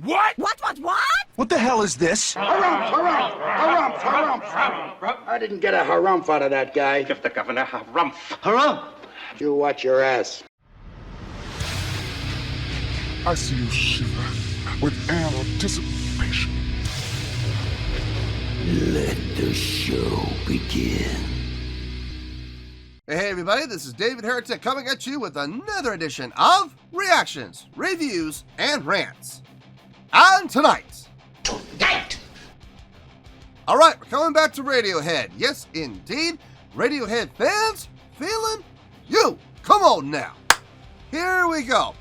What? What? What the hell is this? Harumph. I didn't get a harumph out of that guy. Give the governor harumph. Harumph! You watch your ass. I see you shiver with anticipation. Let the show begin. Hey everybody, this is David Heretic coming at you with another edition of Reactions, Reviews, and Rants. And tonight! Alright, we're coming back to Radiohead. Yes, indeed, Radiohead Fans FEELIN YOU. Come on now. Here we go.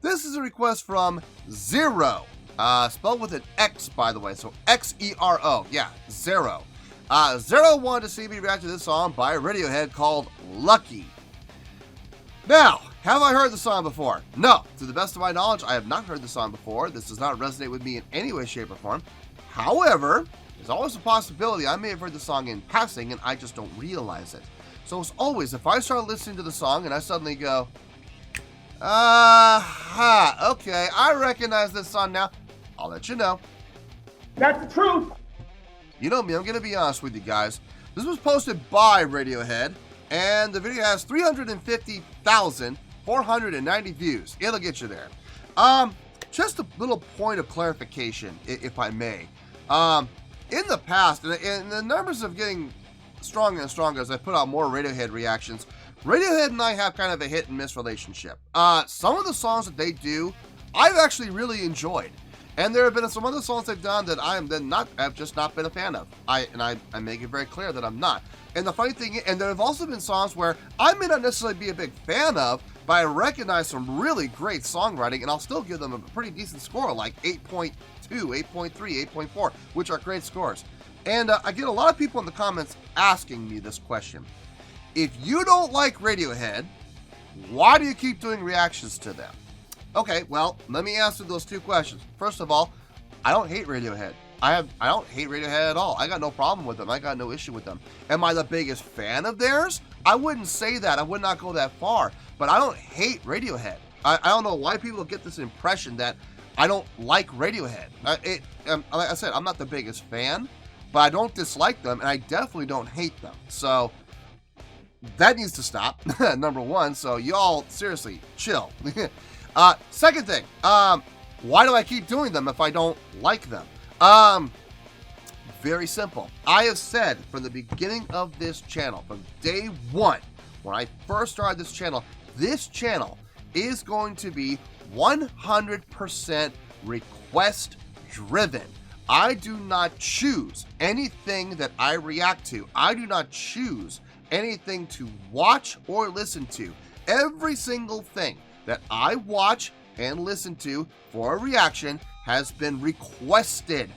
This is a request from Zero. Spelled with an X, by the way, so X-E-R-O. Yeah, Zero. Zero wanted to see me react to this song by Radiohead called Lucky. Now, have I heard the song before? No. To the best of my knowledge, I have not heard the song before. This does not resonate with me in any way, shape, or form. However, there's always a possibility I may have heard the song in passing and I just don't realize it. So as always, if I start listening to the song and I suddenly go, okay, I recognize this song now, I'll let you know. That's the truth. You know me, I'm going to be honest with you guys. This was posted by Radiohead, and the video has 350,490 views. It'll get you there. Just a little point of clarification, if I may. In the past, and the numbers are getting stronger and stronger as I put out more Radiohead reactions, Radiohead and I have kind of a hit and miss relationship. Some of the songs that they do, I've actually really enjoyed. And there have been some other songs they've done that I've just not been a fan of. I make it very clear that I'm not. And the funny thing, and there have also been songs where I may not necessarily be a big fan of, but I recognize some really great songwriting, and I'll still give them a pretty decent score, like 8.2, 8.3, 8.4, which are great scores. And I get a lot of people in the comments asking me this question. If you don't like Radiohead, why do you keep doing reactions to them? Okay, well, let me answer those two questions. First of all, I don't hate Radiohead. I don't hate Radiohead at all. I got no problem with them. I got no issue with them. Am I the biggest fan of theirs? I wouldn't say that. I would not go that far. But I don't hate Radiohead. I don't know why people get this impression that I don't like Radiohead. Like I said, I'm not the biggest fan, but I don't dislike them, and I definitely don't hate them. So that needs to stop, number one. So y'all, seriously, chill. Second thing, why do I keep doing them if I don't like them? Very simple. I have said from the beginning of this channel, from day one, when I first started this channel is going to be 100% request driven. I do not choose anything that I react to. I do not choose anything to watch or listen to. Every single thing that I watch and listen to for a reaction has been requested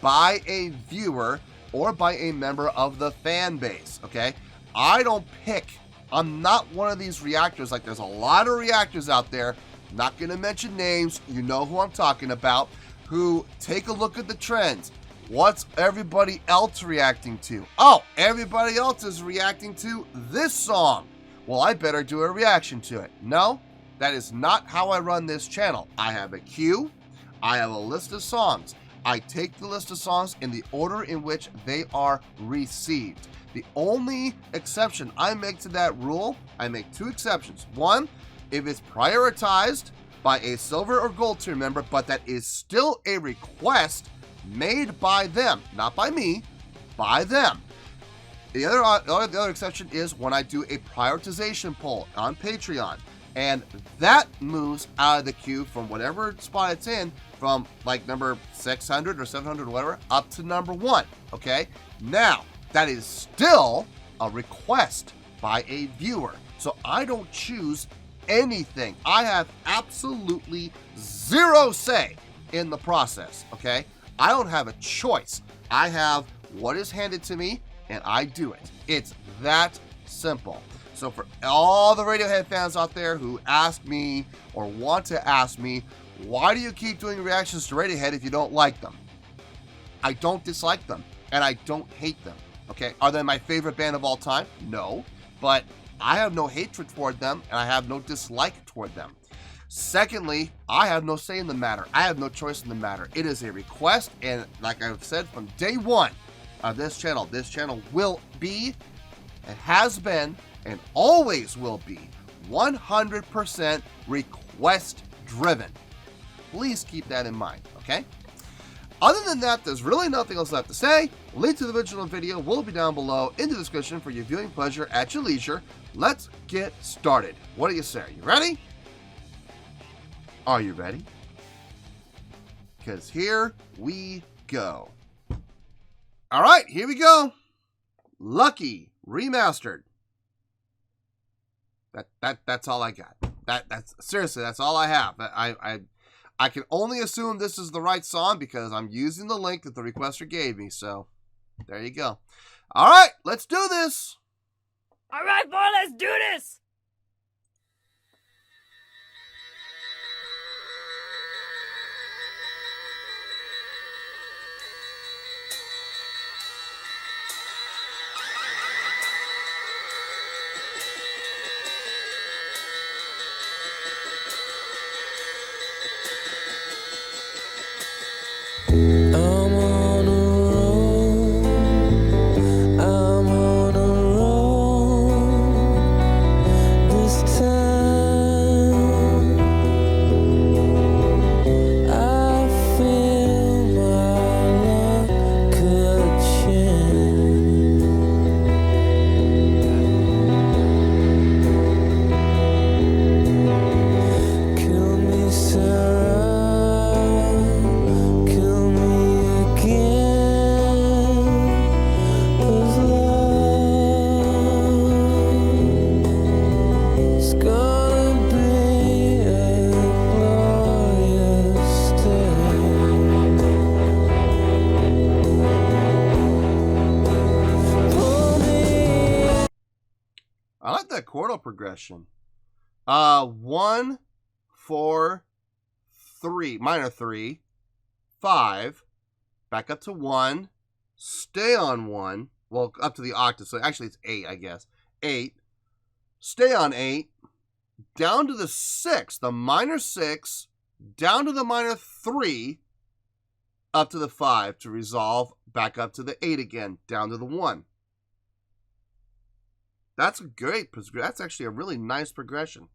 by a viewer or by a member of the fan base, okay? I don't pick. I'm not one of these reactors. Like, there's a lot of reactors out there, not gonna mention names, you know who I'm talking about, who take a look at the trends. What's everybody else reacting to? Oh, everybody else is reacting to this song. Well, I better do a reaction to it. No, that is not how I run this channel. I have a queue. I have a list of songs. I take the list of songs in the order in which they are received. The only exception I make to that rule, I make two exceptions. One, if it's prioritized by a silver or gold tier member, but that is still a request made by them, not by me, by them. The other exception is when I do a prioritization poll on Patreon, and that moves out of the queue from whatever spot it's in, from like number 600 or 700 or whatever, up to number 1, okay? Now, that is still a request by a viewer, so I don't choose anything. I have absolutely zero say in the process, okay? I don't have a choice. I have what is handed to me, and I do it. It's that simple. So for all the Radiohead fans out there who ask me or want to ask me, why do you keep doing reactions to Radiohead if you don't like them? I don't dislike them, and I don't hate them, okay? Are they my favorite band of all time? No, but I have no hatred toward them, and I have no dislike toward them. Secondly, I have no say in the matter. I have no choice in the matter. It is a request, and like I've said from day one of this channel will be, and has been, and always will be 100% request driven. Please keep that in mind, okay? Other than that, there's really nothing else left to say. Link to the original video will be down below in the description for your viewing pleasure at your leisure. Let's get started. What do you say? Are you ready? Are you ready? Because here we go. All right, here we go. Lucky Remastered. That's all I got. That's seriously, that's all I have. I can only assume this is the right song because I'm using the link that the requester gave me. So there you go. All right, let's do this. All right, boy, let's do this. I like that chordal progression. 1, 4, 3, minor 3, 5, back up to 1, stay on 1, well, up to the octave, so actually it's 8, I guess. 8, stay on 8, down to the 6, the minor 6, down to the minor 3, up to the 5 to resolve, back up to the 8 again, down to the 1. That's a great, that's actually a really nice progression.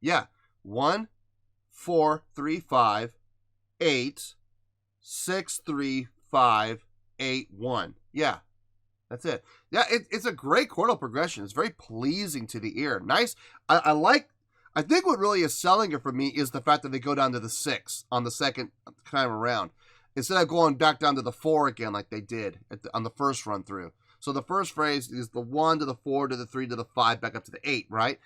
Yeah, 1, 4, 3, 5, 8, 6, 3, 5, 8, 1. Yeah, that's it. Yeah, it's a great chordal progression. It's very pleasing to the ear. Nice. I think what really is selling it for me is the fact that they go down to the 6 on the second time around, instead of going back down to the 4 again like they did on the first run through. So the first phrase is the 1 to the 4 to the 3 to the 5 back up to the 8, right?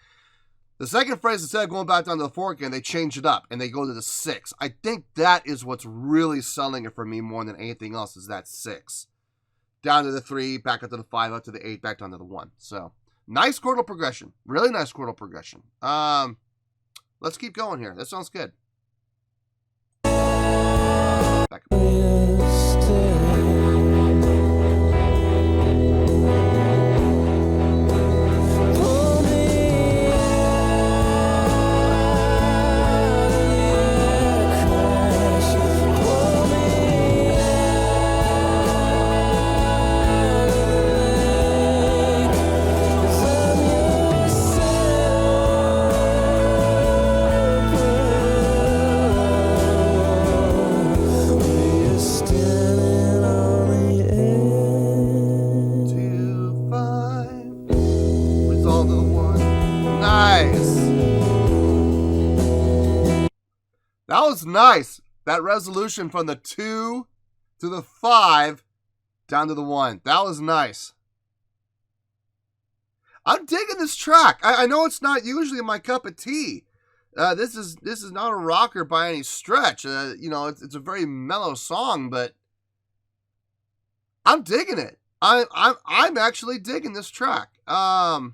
The second phrase, instead of going back down to the 4 again, they change it up and they go to the 6. I think that is what's really selling it for me more than anything else, is that 6. Down to the 3, back up to the 5, up to the 8, back down to the 1. So nice chordal progression. Really nice chordal progression. Let's keep going here. That sounds good. Back up. That was nice. That resolution from the 2 to the 5 down to the 1. That was nice. I'm digging this track. I know it's not usually my cup of tea. This is not a rocker by any stretch. You know, it's a very mellow song, but I'm digging it. I'm actually digging this track. The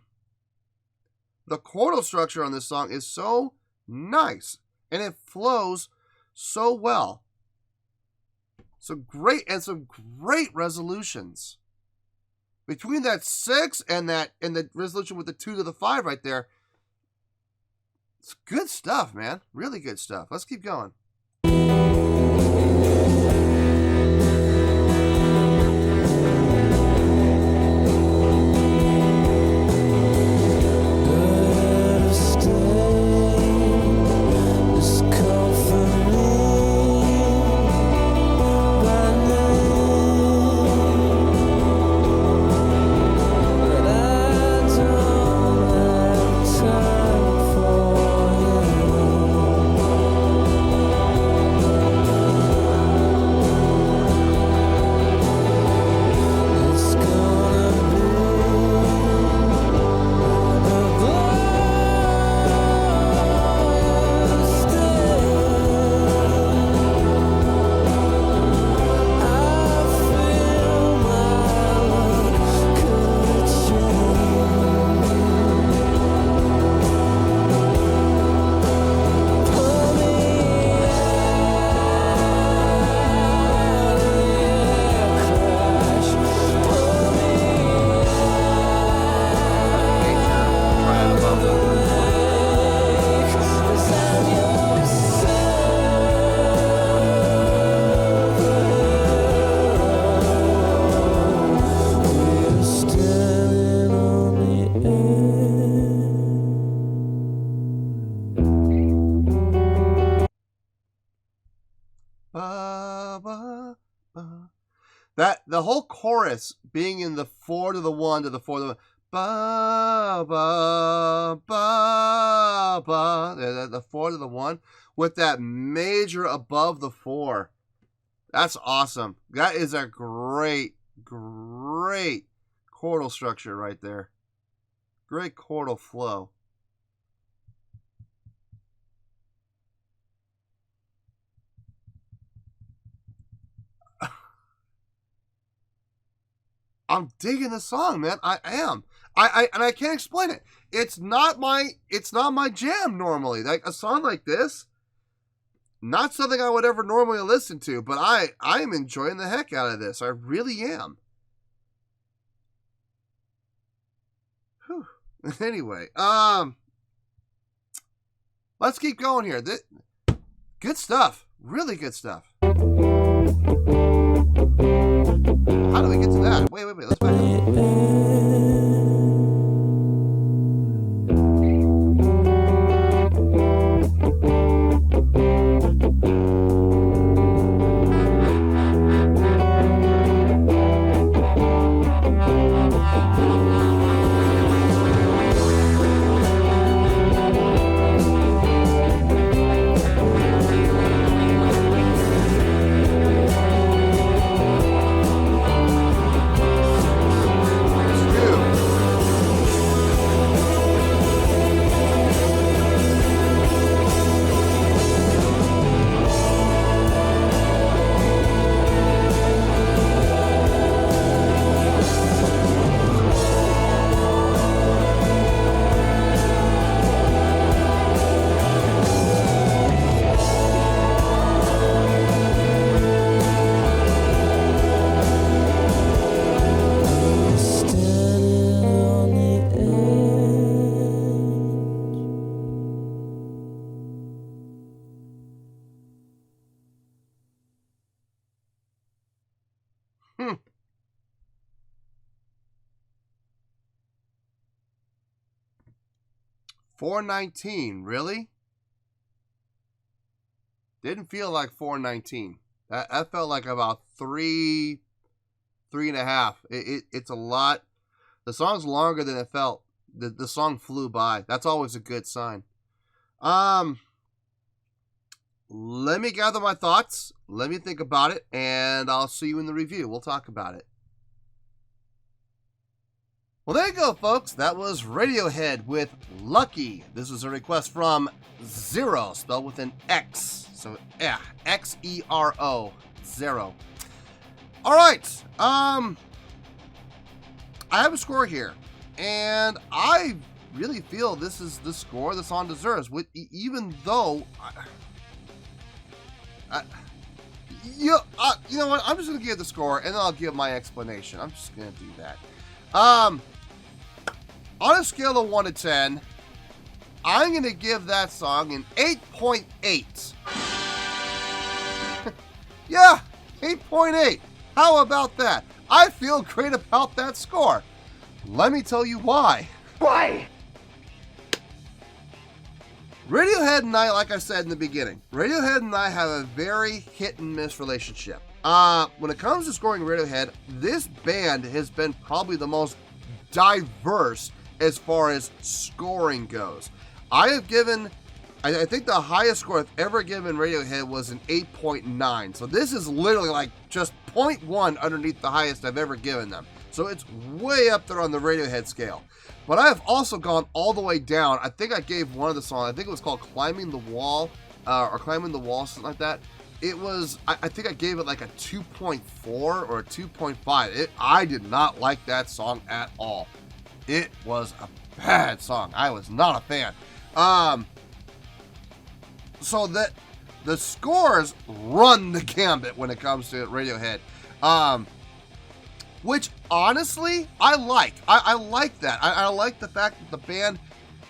chordal structure on this song is so nice, and it flows so well. Some great resolutions. Between that 6 and the resolution with the 2 to the 5 right there. It's good stuff, man. Really good stuff. Let's keep going. That the whole chorus being in the 4 to the 1 to the 4 to the 1, ba ba ba ba, the 4 to the 1 with that major above the 4. That's awesome. That is a great chordal structure right there. Great chordal flow. I'm digging the song, man. I am. And I can't explain it. It's not my jam normally. Like a song like this, not something I would ever normally listen to, but I am enjoying the heck out of this. I really am. Whew. Anyway, let's keep going here. Good stuff. Really good stuff. How do we get to that? Wait. Let's back up. $4.19, really? Didn't feel like $4.19. That felt like about three and a half. It's a lot. The song's longer than it felt. The song flew by. That's always a good sign. Let me gather my thoughts. Let me think about it, and I'll see you in the review. We'll talk about it. Well, there you go, folks. That was Radiohead with Lucky. This was a request from Zero, spelled with an X. So, yeah, X-E-R-O, Zero. All right. I have a score here, and I really feel this is the score the song deserves. Even though you know what? I'm just gonna give the score, and then I'll give my explanation. I'm just gonna do that. On a scale of 1 to 10, I'm gonna give that song an 8.8. Yeah, 8.8. How about that? I feel great about that score. Let me tell you why. Why? Radiohead and I, like I said in the beginning, Radiohead and I have a very hit and miss relationship. When it comes to scoring Radiohead, this band has been probably the most diverse as far as scoring goes. I have given, I think the highest score I've ever given Radiohead was an 8.9. So this is literally like just 0.1 underneath the highest I've ever given them. So it's way up there on the Radiohead scale. But I have also gone all the way down. I think I gave one of the songs, I think it was called Climbing the Wall, or Climbing the Wall, something like that. It was, I think I gave it like a 2.4 or a 2.5. I did not like that song at all. It was a bad song. I was not a fan. So that the scores run the gambit when it comes to Radiohead. Which honestly, I like. I like that. I like the fact that the band,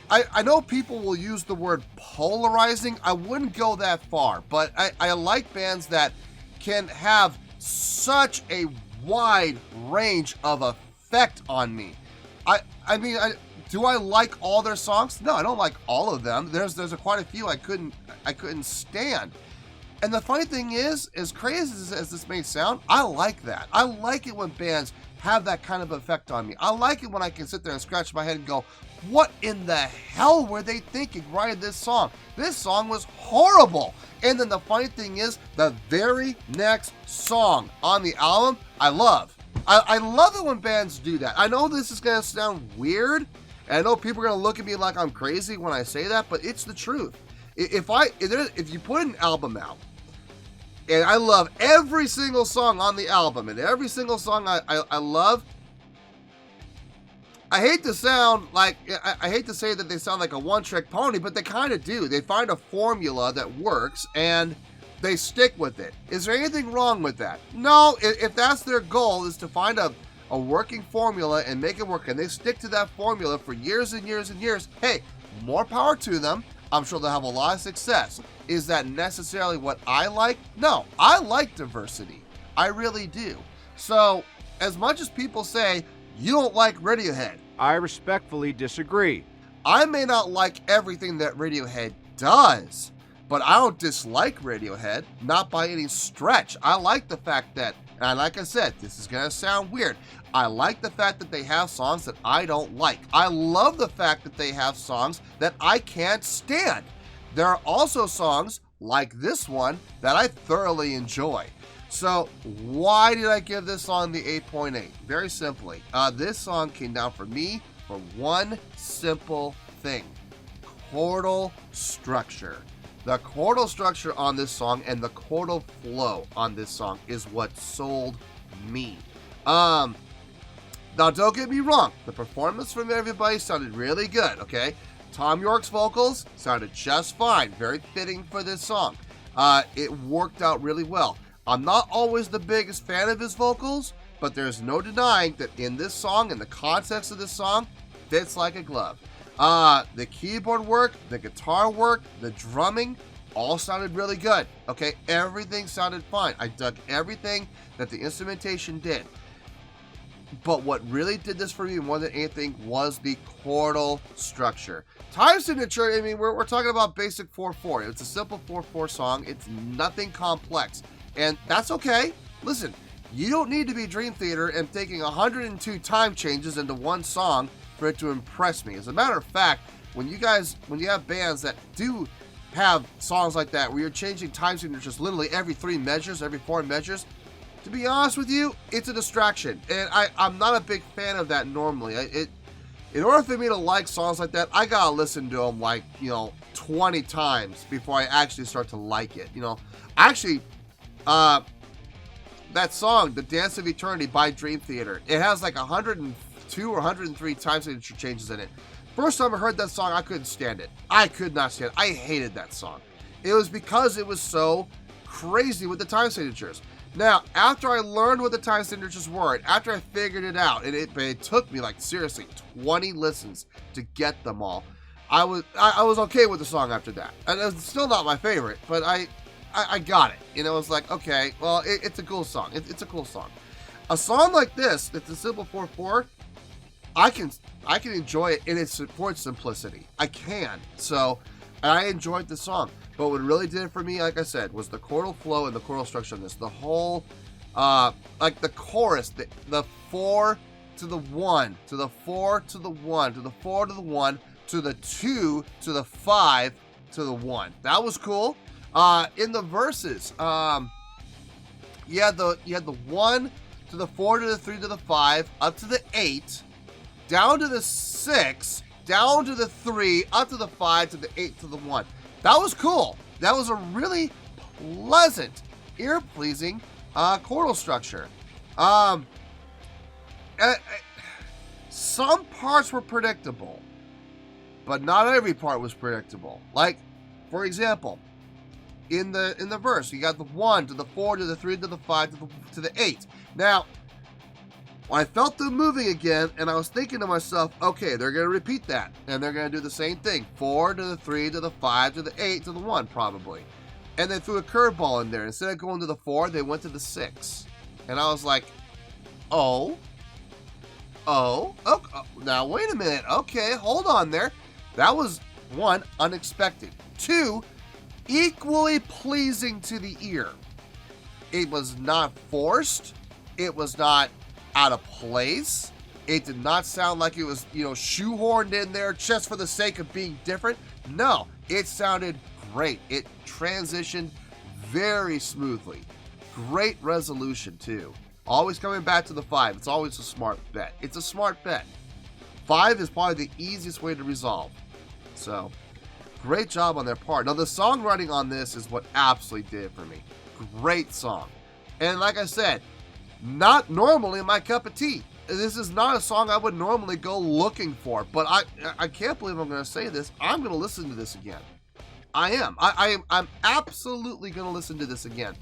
I know people will use the word polarizing. I wouldn't go that far, but I like bands that can have such a wide range of effect on me. I mean, do I like all their songs? No, I don't like all of them. There's quite a few I couldn't stand. And the funny thing is, as crazy as this may sound, I like that. I like it when bands have that kind of effect on me. I like it when I can sit there and scratch my head and go, what in the hell were they thinking writing this song? This song was horrible. And then the funny thing is, the very next song on the album, I love. I love it when bands do that. I know this is going to sound weird, and I know people are going to look at me like I'm crazy when I say that, but it's the truth. If you put an album out, and I love every single song on the album, and every single song I love, I hate to sound like, I hate to say that they sound like a one-trick pony, but they kind of do. They find a formula that works, and they stick with it. Is there anything wrong with that? No, if that's their goal, is to find a working formula and make it work, and they stick to that formula for years and years and years, hey, more power to them. I'm sure they'll have a lot of success. Is that necessarily what I like? No, I like diversity. I really do. So, as much as people say, you don't like Radiohead, I respectfully disagree. I may not like everything that Radiohead does, but I don't dislike Radiohead, not by any stretch. I like the fact that, and like I said, this is going to sound weird, I like the fact that they have songs that I don't like. I love the fact that they have songs that I can't stand. There are also songs like this one that I thoroughly enjoy. So why did I give this song the 8.8? Very simply, this song came down for me for one simple thing: chordal structure. The chordal structure on this song and the chordal flow on this song is what sold me. Now, don't get me wrong. The performance from everybody sounded really good, okay? Tom York's vocals sounded just fine. Very fitting for this song. It worked out really well. I'm not always the biggest fan of his vocals, but there's no denying that in this song, in the context of this song, fits like a glove. The keyboard work, the guitar work, the drumming, all sounded really good, okay? Everything sounded fine. I dug everything that the instrumentation did. But what really did this for me more than anything was the chordal structure. Time signature, I mean, we're talking about basic 4/4. It's a simple 4/4 song. It's nothing complex. And that's okay. Listen, you don't need to be Dream Theater and taking 102 time changes into one song for it to impress me. As a matter of fact, when you have bands that do have songs like that, where you're changing time signatures literally every 3 measures, every 4 measures, to be honest with you, it's a distraction. And I'm not a big fan of that normally. In order for me to like songs like that, I gotta listen to them like, 20 times before I actually start to like it. Actually, that song, The Dance of Eternity by Dream Theater, it has like 102 or 103 time signature changes in it. First time I heard that song, I couldn't stand it. I could not stand it. I hated that song. It was because it was so crazy with the time signatures. Now, after I learned what the time signatures were, and after I figured it out, and it took me like seriously 20 listens to get them all, I was okay with the song after that. And it's still not my favorite, but I got it. You know, it was like, okay, well, it's a cool song. It's a cool song. A song like this, it's a simple 4/4. I can enjoy it in its simplicity. I can. So, I enjoyed the song. But what really did it for me, like I said, was the chordal flow and the chordal structure of this. The whole, like the chorus, the 4 to the 1, to the 4 to the 1, to the 4 to the 1, to the 2 to the 5 to the 1. That was cool. In the verses, you had the 1 to the 4 to the 3 to the 5, up to the 8, down to the 6, down to the 3, up to the 5, to the 8, to the 1. That was cool. That was a really pleasant, ear-pleasing chordal structure. Some parts were predictable, but not every part was predictable. Like, for example, in the verse, you got the 1 to the 4 to the 3 to the 5 to the 8. Now, I felt them moving again, and I was thinking to myself, okay, they're going to repeat that, and they're going to do the same thing. 4 to the 3 to the 5 to the 8 to the 1, probably. And they threw a curveball in there. Instead of going to the 4, they went to the 6. And I was like, oh, now wait a minute. Okay, hold on there. That was, 1, unexpected. 2, equally pleasing to the ear. It was not forced. It was not out of place. It did not sound like it was, shoehorned in there just for the sake of being different. No, it sounded great. It transitioned very smoothly. Great resolution too. Always coming back to the 5. It's always a smart bet. It's a smart bet. 5 is probably the easiest way to resolve. So, great job on their part. Now, the songwriting on this is what absolutely did it for me. Great song. And like I said, not normally my cup of tea. This is not a song I would normally go looking for, but I can't believe I'm going to say this. I'm going to listen to this again. I am. I'm absolutely going to listen to this again.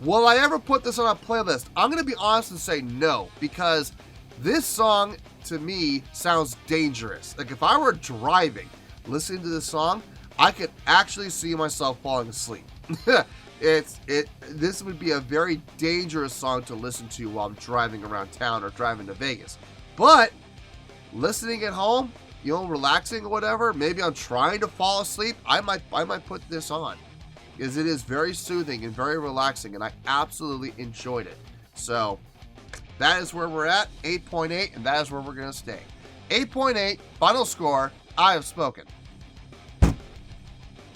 Will I ever put this on a playlist? I'm going to be honest and say no, because this song to me sounds dangerous. Like if I were driving, listening to this song, I could actually see myself falling asleep. This would be a very dangerous song to listen to while I'm driving around town or driving to Vegas. But listening at home, relaxing or whatever, maybe I'm trying to fall asleep, I might put this on, because it is very soothing and very relaxing, and I absolutely enjoyed it. So that is where we're at, 8.8, and that is where we're going to stay. 8.8, final score, I have spoken.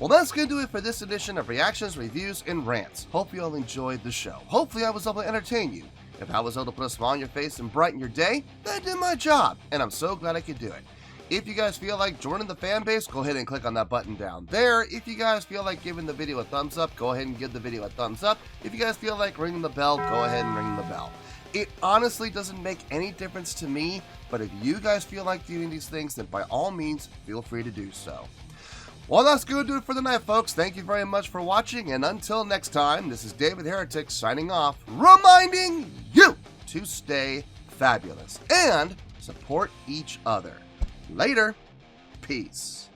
Well, that's going to do it for this edition of Reactions, Reviews, and Rants. Hope you all enjoyed the show. Hopefully I was able to entertain you. If I was able to put a smile on your face and brighten your day, then I did my job, and I'm so glad I could do it. If you guys feel like joining the fan base, go ahead and click on that button down there. If you guys feel like giving the video a thumbs up, go ahead and give the video a thumbs up. If you guys feel like ringing the bell, go ahead and ring the bell. It honestly doesn't make any difference to me, but if you guys feel like doing these things, then by all means, feel free to do so. Well, that's going to do it for the night, folks. Thank you very much for watching, and until next time, this is David Heretic signing off, reminding you to stay fabulous and support each other. Later. Peace.